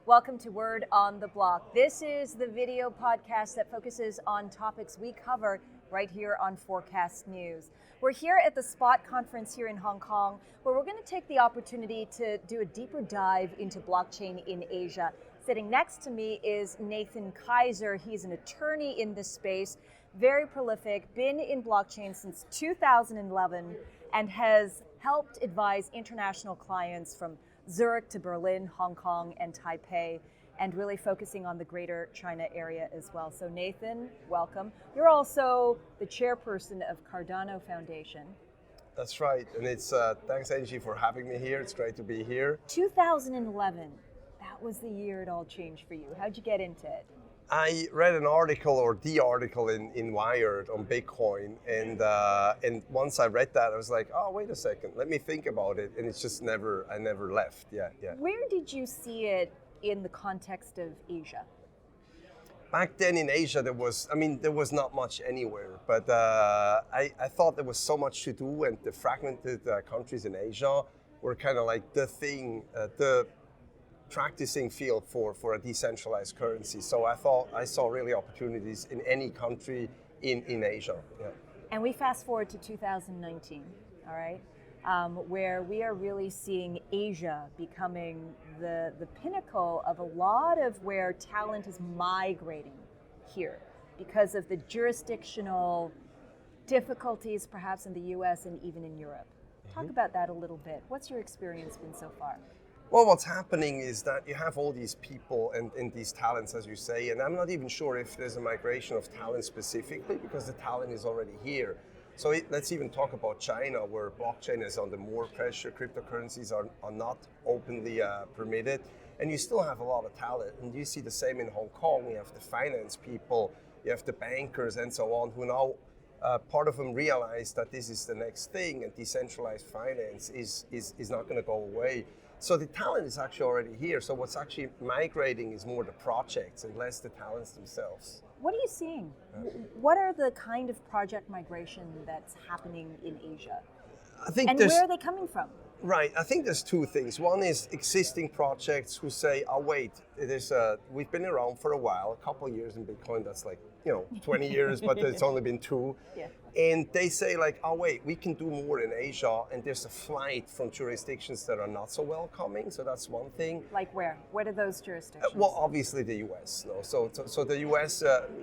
Welcome to Word on the Block. This is the video podcast that focuses on topics we cover right here on Forecast.News. We're here at the Spot conference here in Hong Kong, where we're going to take the opportunity to do a deeper dive into blockchain in Asia. Sitting next to me is Nathan Kaiser. He's an attorney in this space, very prolific, been in blockchain since 2011, and has helped advise international clients from Zurich to Berlin, Hong Kong, and Taipei, and really focusing on the greater China area as well. So Nathan, welcome. You're also the chairperson of Cardano Foundation. That's right, and it's thanks Angie for having me here. It's great to be here. 2011, that was the year it all changed for you. How'd you get into it? I read an article, or the article in Wired on Bitcoin, and once I read that, I was like, oh, wait a second, let me think about it, and it's just I never left. Yeah. Where did you see it in the context of Asia? Back then in Asia, there was not much anywhere, but I thought there was so much to do, and the fragmented countries in Asia were kind of like the thing, the practicing field for a decentralized currency. So I thought I saw really opportunities in any country in Asia. Yeah. And we fast forward to 2019, all right, where we are really seeing Asia becoming the pinnacle of a lot of where talent is migrating here because of the jurisdictional difficulties perhaps in the US and even in Europe. Talk about that a little bit. What's your experience been so far? Well, what's happening is that you have all these people and these talents, as you say, and I'm not even sure if there's a migration of talent specifically, because the talent is already here. So let's even talk about China, where blockchain is under more pressure. Cryptocurrencies are not openly permitted, and you still have a lot of talent. And you see the same in Hong Kong. You have the finance people, you have the bankers and so on, who now, part of them realize that this is the next thing, and decentralized finance is not going to go away. So the talent is actually already here. So what's actually migrating is more the projects and less the talents themselves. What are you seeing? What are the kind of project migration that's happening in Asia? And where are they coming from? Right, I think there's two things. One is existing projects who say, oh wait, we've been around for a while, a couple of years in Bitcoin, that's like 20 years, but it's only been 2. Yeah. And they say like, oh wait, we can do more in Asia, and there's a flight from jurisdictions that are not so welcoming, so that's one thing. Like where? What are those jurisdictions? Well, obviously the US. No? So the US,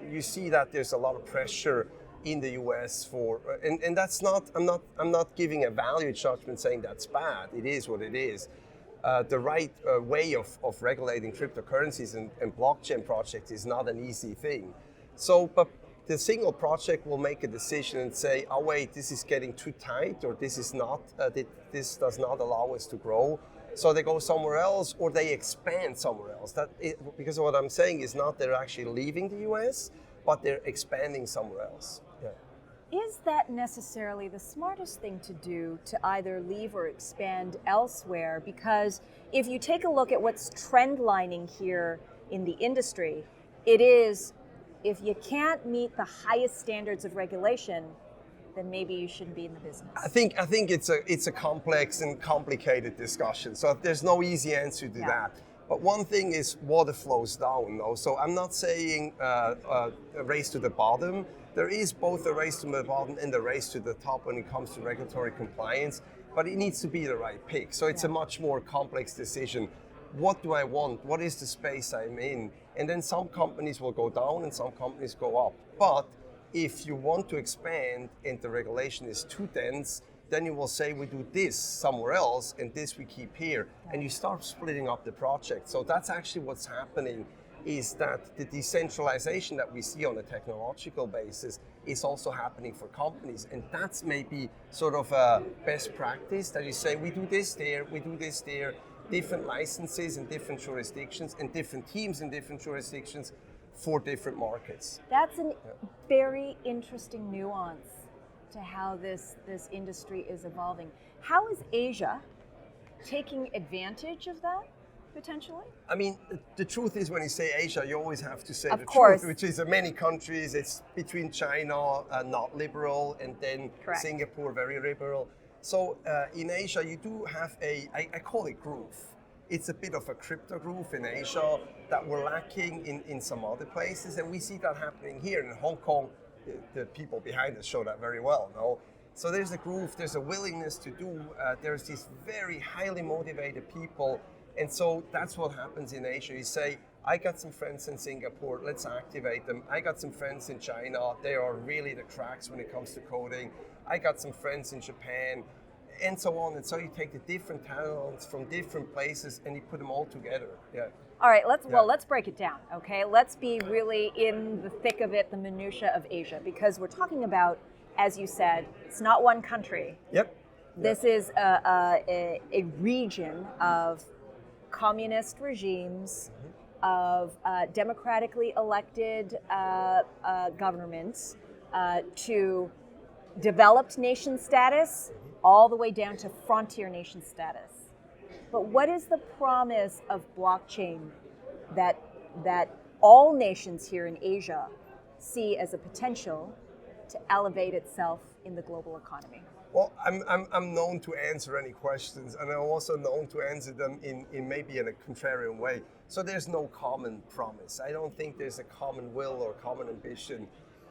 you see that there's a lot of pressure in the US for, and that's not, I'm not giving a value judgment saying that's bad. It is what it is. The right way of regulating cryptocurrencies and blockchain projects is not an easy thing. So, but the single project will make a decision and say, oh wait, this is getting too tight, or this is not, this does not allow us to grow. So they go somewhere else, or they expand somewhere else. Because what I'm saying is not they're actually leaving the US, but they're expanding somewhere else. Yeah. Is that necessarily the smartest thing to do, to either leave or expand elsewhere? Because if you take a look at what's trend lining here in the industry, it is, if you can't meet the highest standards of regulation, then maybe you shouldn't be in the business. I think it's a complex and complicated discussion. So there's no easy answer to that. But one thing is water flows down, though. So I'm not saying a race to the bottom. There is both a race to the bottom and a race to the top when it comes to regulatory compliance, but it needs to be the right pick. So it's a much more complex decision. What do I want? What is the space I'm in? And then some companies will go down and some companies go up. But if you want to expand and the regulation is too dense, then you will say we do this somewhere else and this we keep here. And you start splitting up the project. So that's actually what's happening, is that the decentralization that we see on a technological basis is also happening for companies. And that's maybe sort of a best practice, that you say we do this there, we do this there, different licenses in different jurisdictions and different teams in different jurisdictions for different markets. That's a very interesting nuance to how this industry is evolving. How is Asia taking advantage of that, potentially? I mean, the truth is, when you say Asia, you always have to say of the course. truth, which is in many countries, it's between China, not liberal, and then Singapore, very liberal. So in Asia, you do have I call it groove. It's a bit of a crypto groove in Asia that we're lacking in some other places. And we see that happening here in Hong Kong. The people behind us show that very well, no? So there's a groove, there's a willingness to do, there's these very highly motivated people. And so that's what happens in Asia. You say, I got some friends in Singapore, let's activate them. I got some friends in China, they are really the cracks when it comes to coding. I got some friends in Japan, and so on. And so you take the different talents from different places and you put them all together. Yeah. All right, let's break it down, okay? Let's be really in the thick of it, the minutiae of Asia, because we're talking about, as you said, it's not one country. Yep. This is a region of communist regimes, of democratically elected governments, to developed nation status, all the way down to frontier nation status. But what is the promise of blockchain that all nations here in Asia see as a potential to elevate itself in the global economy? Well, I'm known to answer any questions, and I'm also known to answer them in maybe in a contrarian way. So there's no common promise. I don't think there's a common will or common ambition.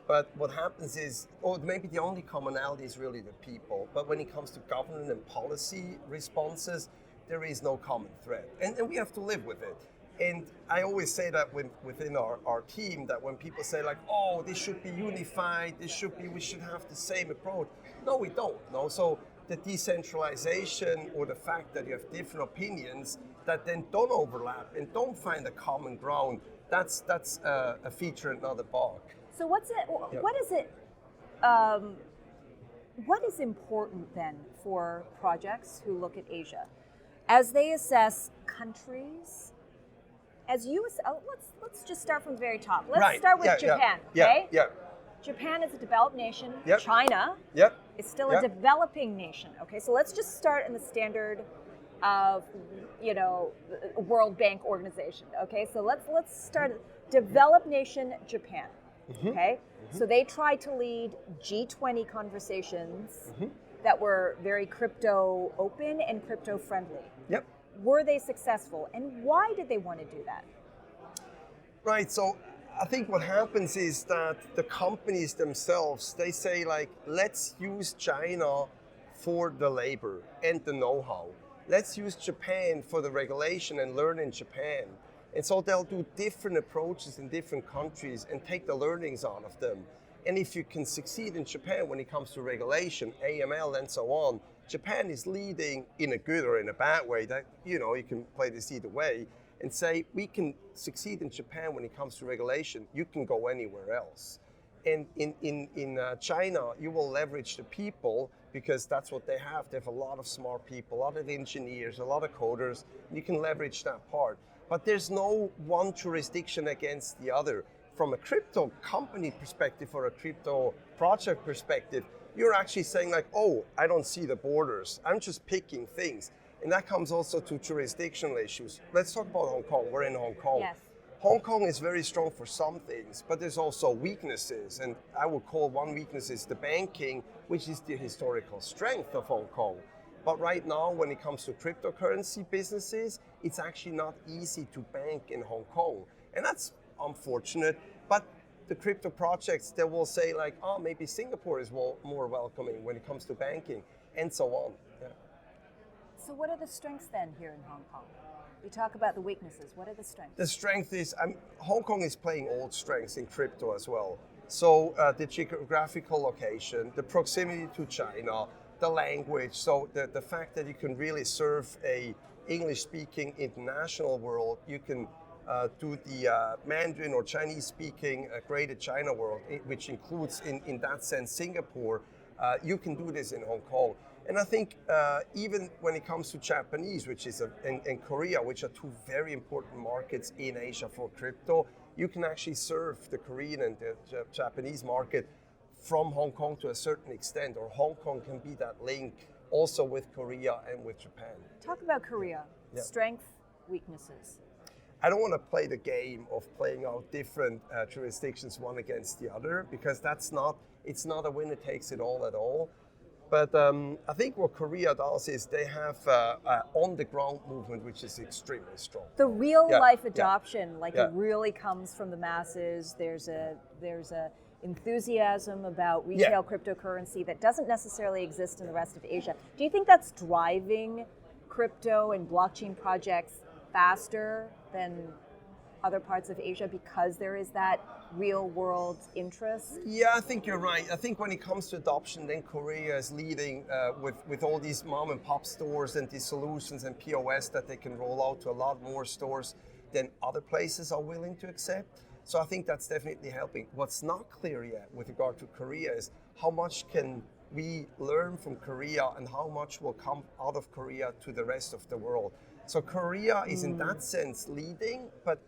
But what happens is, or maybe the only commonality is really the people. But when it comes to governance and policy responses, there is no common thread. And we have to live with it. And I always say that within our team, that when people say like, oh, this should be unified, we should have the same approach. No, we don't. No. So the decentralization or the fact that you have different opinions that then don't overlap and don't find a common ground, that's a feature and not a bug. So what is important then for projects who look at Asia as they assess countries? Let's just start from the very top. Let's start with Japan. Okay. Yeah. Japan is a developed nation. Yep. China is still a developing nation. Okay, so let's just start in the standard of World Bank organization. Okay, so let's start developed nation Japan. Okay, so they tried to lead G20 conversations that were very crypto open and crypto friendly. Yep. Were they successful, and why did they want to do that? Right. So I think what happens is that the companies themselves, they say like, let's use China for the labor and the know-how. Let's use Japan for the regulation and learn in Japan. And so they'll do different approaches in different countries and take the learnings out of them. And if you can succeed in Japan when it comes to regulation, AML and so on, Japan is leading in a good or in a bad way. That you can play this either way and say, we can succeed in Japan when it comes to regulation, you can go anywhere else. And in China, you will leverage the people because that's what they have. They have a lot of smart people, a lot of engineers, a lot of coders. You can leverage that part. But there's no one jurisdiction against the other. From a crypto company perspective or a crypto project perspective, you're actually saying like, oh, I don't see the borders. I'm just picking things. And that comes also to jurisdictional issues. Let's talk about Hong Kong. We're in Hong Kong. Yes. Hong Kong is very strong for some things, but there's also weaknesses. And I would call one weakness is the banking, which is the historical strength of Hong Kong. But right now, when it comes to cryptocurrency businesses, it's actually not easy to bank in Hong Kong. And that's unfortunate. But the crypto projects, they will say like, oh, maybe Singapore is more welcoming when it comes to banking, and so on. Yeah. So what are the strengths then here in Hong Kong? We talk about the weaknesses. What are the strengths? The strength is, Hong Kong is playing old strengths in crypto as well. So the geographical location, the proximity to China, the language, so the fact that you can really serve a English-speaking international world, you can do the Mandarin or Chinese-speaking Greater China world, which includes, in that sense, Singapore. You can do this in Hong Kong. And I think even when it comes to Japanese, which is and Korea, which are two very important markets in Asia for crypto, you can actually serve the Korean and the Japanese market from Hong Kong to a certain extent, or Hong Kong can be that link also with Korea and with Japan. Talk about Korea. Yeah. Strength, weaknesses. I don't want to play the game of playing out different jurisdictions one against the other, because it's not a winner takes it all at all. But I think what Korea does is they have on-the-ground movement, which is extremely strong. The real-life adoption, Yeah. it really comes from the masses. There's a enthusiasm about retail cryptocurrency that doesn't necessarily exist in the rest of Asia. Do you think that's driving crypto and blockchain projects faster than other parts of Asia because there is that real world interest? Yeah, I think you're right. I think when it comes to adoption, then Korea is leading with all these mom and pop stores and these solutions and POS that they can roll out to a lot more stores than other places are willing to accept. So I think that's definitely helping. What's not clear yet with regard to Korea is how much can we learn from Korea and how much will come out of Korea to the rest of the world. So Korea is in that sense leading, but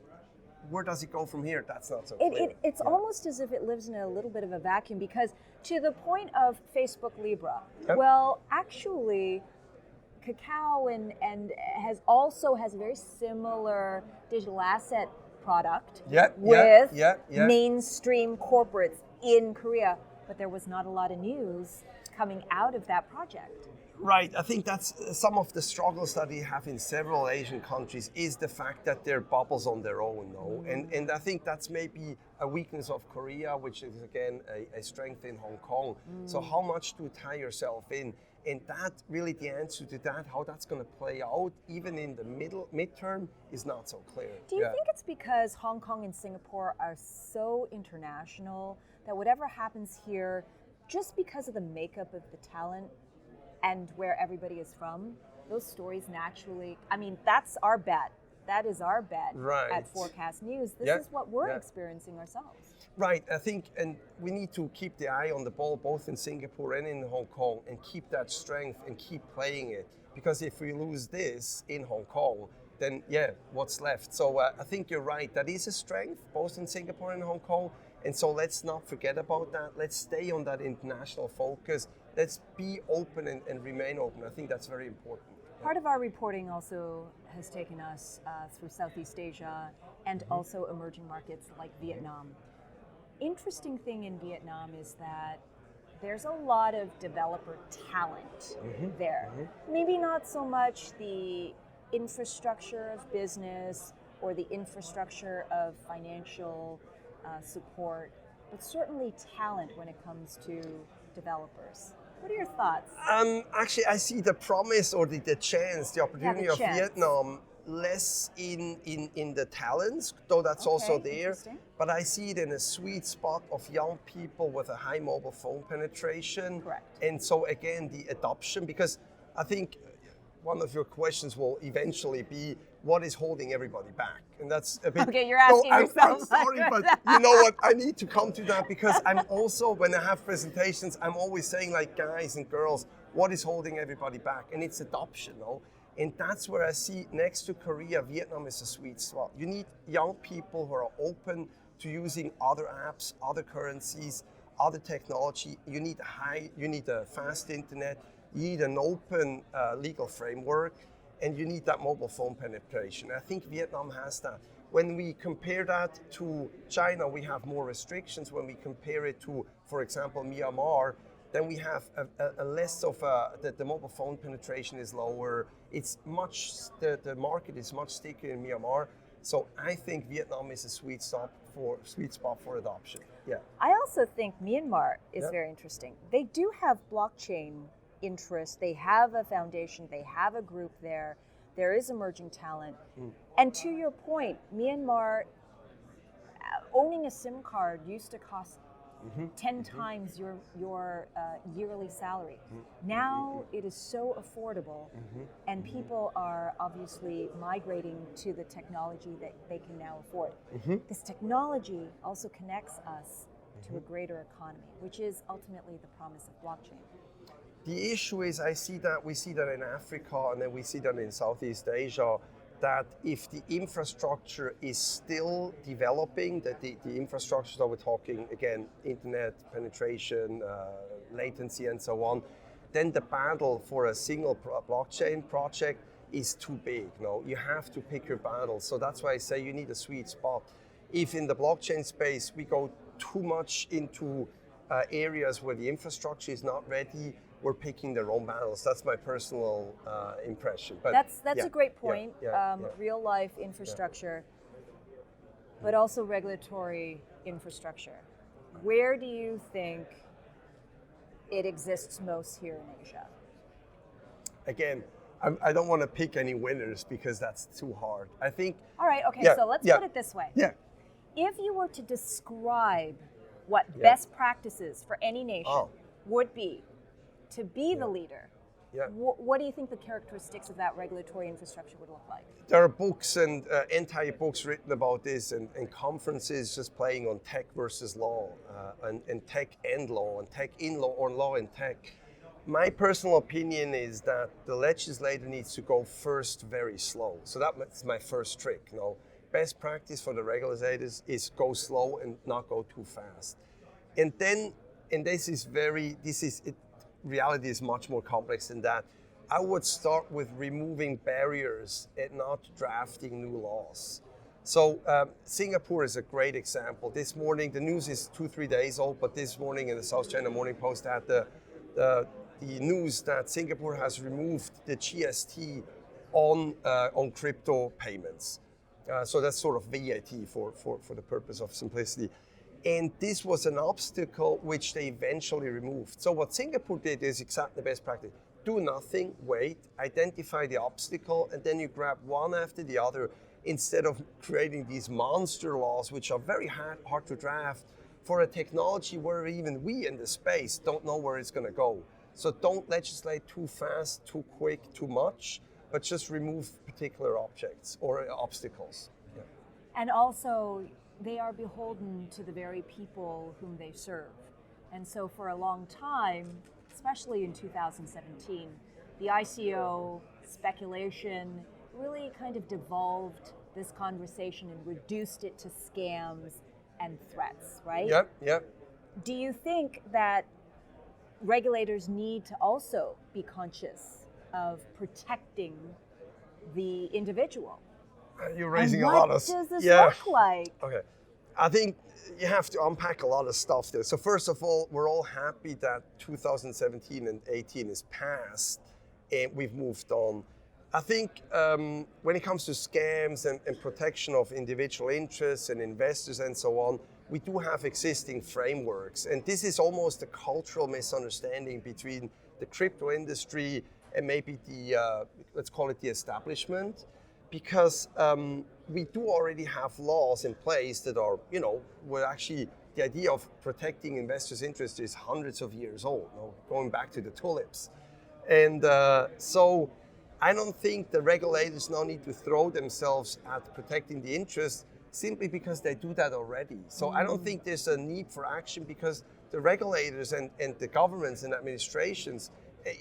where does it go from here? That's not so clear. It's almost as if it lives in a little bit of a vacuum because to the point of Facebook Libra, well, actually, Kakao and has a very similar digital asset product with mainstream corporates in Korea, but there was not a lot of news coming out of that project. Right, I think that's some of the struggles that we have in several Asian countries is the fact that they're bubbles on their own, no? And I think that's maybe a weakness of Korea, which is again a strength in Hong Kong. So how much to tie yourself in? And that really the answer to that, how that's going to play out, even in the midterm, is not so clear. Do you think it's because Hong Kong and Singapore are so international that whatever happens here, just because of the makeup of the talent and where everybody is from, those stories naturally, I mean, that's our bet. That is our bet at Forecast.News. This is what we're experiencing ourselves. Right, I think, and we need to keep the eye on the ball both in Singapore and in Hong Kong and keep that strength and keep playing it. Because if we lose this in Hong Kong, then what's left? So I think you're right, that is a strength both in Singapore and Hong Kong. And so let's not forget about that. Let's stay on that international focus. Let's be open and remain open. I think that's very important. Part of our reporting also has taken us through Southeast Asia and also emerging markets like Vietnam. Interesting thing in Vietnam is that there's a lot of developer talent there. Maybe not so much the infrastructure of business or the infrastructure of financial support, but certainly talent when it comes to developers. What are your thoughts? Actually, I see the promise or the chance, the opportunity of Vietnam less in the talents, though that's also there. But I see it in a sweet spot of young people with a high mobile phone penetration. Correct. And so again, the adoption, because I think one of your questions will eventually be, what is holding everybody back? And that's a bit... Okay, you're asking yourself. I'm sorry, but you know what? I need to come to that because I'm also, when I have presentations, I'm always saying like, guys and girls, what is holding everybody back? And it's adoption, no? And that's where I see next to Korea, Vietnam is a sweet spot. You need young people who are open to using other apps, other currencies, other technology. You need a fast internet. You need an open legal framework, and you need that mobile phone penetration. I think Vietnam has that. When we compare that to China, we have more restrictions. When we compare it to, for example, Myanmar, then we have a less of the mobile phone penetration is lower. It's the market is much stickier in Myanmar. So I think Vietnam is a sweet spot for adoption. Yeah. I also think Myanmar is very interesting. They do have blockchain interest. They have a foundation. They have a group there. There is emerging talent. And to your point, Myanmar, owning a SIM card used to cost 10 times your yearly salary. Now it is so affordable, and people are obviously migrating to the technology that they can now afford. This technology also connects us to a greater economy, which is ultimately the promise of blockchain. The issue is, we see that in Africa, and then we see that in Southeast Asia, that if the infrastructure is still developing, that the infrastructure, so we're talking again, internet penetration, latency and so on, then the battle for a single blockchain project is too big. No, you have to pick your battles. So that's why I say you need a sweet spot. If in the blockchain space we go too much into areas where the infrastructure is not ready, we're picking their own battles. That's my personal impression. But that's a great point. Real life infrastructure, but also regulatory infrastructure. Where do you think it exists most here in Asia? Again, I don't want to pick any winners because that's too hard. I think. All right. Okay. So let's put it this way. Yeah. If you were to describe what best practices for any nation would be to be the leader, what do you think the characteristics of that regulatory infrastructure would look like? There are books and entire books written about this, and conferences just playing on tech versus law, and tech and law, and tech in law, or law and tech. My personal opinion is that the legislator needs to go first very slow. So that's my first trick. Best practice for the regulators is go slow and not go too fast. And then, reality is much more complex than that. I would start with removing barriers and not drafting new laws. So Singapore is a great example. This morning, the news is 2-3 days old, but this morning in the South China Morning Post had the news that Singapore has removed the GST on crypto payments. So that's sort of VAT for the purpose of simplicity. And this was an obstacle which they eventually removed. So what Singapore did is exactly the best practice. Do nothing, wait, identify the obstacle, and then you grab one after the other instead of creating these monster laws which are very hard to draft for a technology where even we in the space don't know where it's going to go. So don't legislate too fast, too quick, too much, but just remove particular objects or obstacles. Yeah. And also, they are beholden to the very people whom they serve. And so for a long time, especially in 2017, the ICO speculation really kind of devolved this conversation and reduced it to scams and threats, right? Yep. Do you think that regulators need to also be conscious of protecting the individual? You're raising a lot of... What does this look like? Okay. I think you have to unpack a lot of stuff there. So first of all, we're all happy that 2017 and 18 is past and we've moved on. I think when it comes to scams and protection of individual interests and investors and so on, we do have existing frameworks. And this is almost a cultural misunderstanding between the crypto industry and maybe the, let's call it the establishment, because we do already have laws in place that are, where actually the idea of protecting investors' interests is hundreds of years old, going back to the tulips. And so I don't think the regulators now need to throw themselves at protecting the interests simply because they do that already. So I don't think there's a need for action because the regulators and the governments and administrations,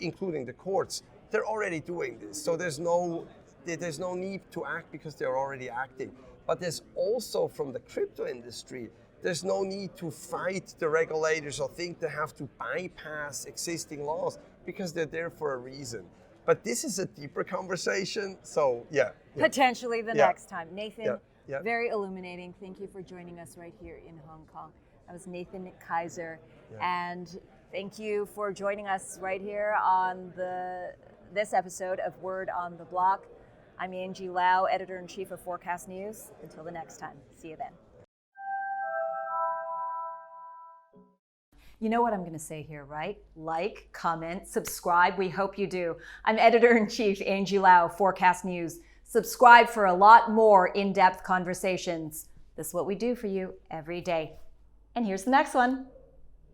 including the courts, they're already doing this. So there's no need to act because they're already acting. But there's also, from the crypto industry, there's no need to fight the regulators or think they have to bypass existing laws because they're there for a reason. But this is a deeper conversation, so yeah. Potentially the next time. Nathan, Yeah. very illuminating. Thank you for joining us right here in Hong Kong. That was Nathan Kaiser, and thank you for joining us right here on this episode of Word on the Block. I'm Angie Lau, Editor-in-Chief of Forecast.News. Until the next time, see you then. You know what I'm going to say here, right? Like, comment, subscribe. We hope you do. I'm Editor-in-Chief Angie Lau, Forecast.News. Subscribe for a lot more in-depth conversations. This is what we do for you every day. And here's the next one.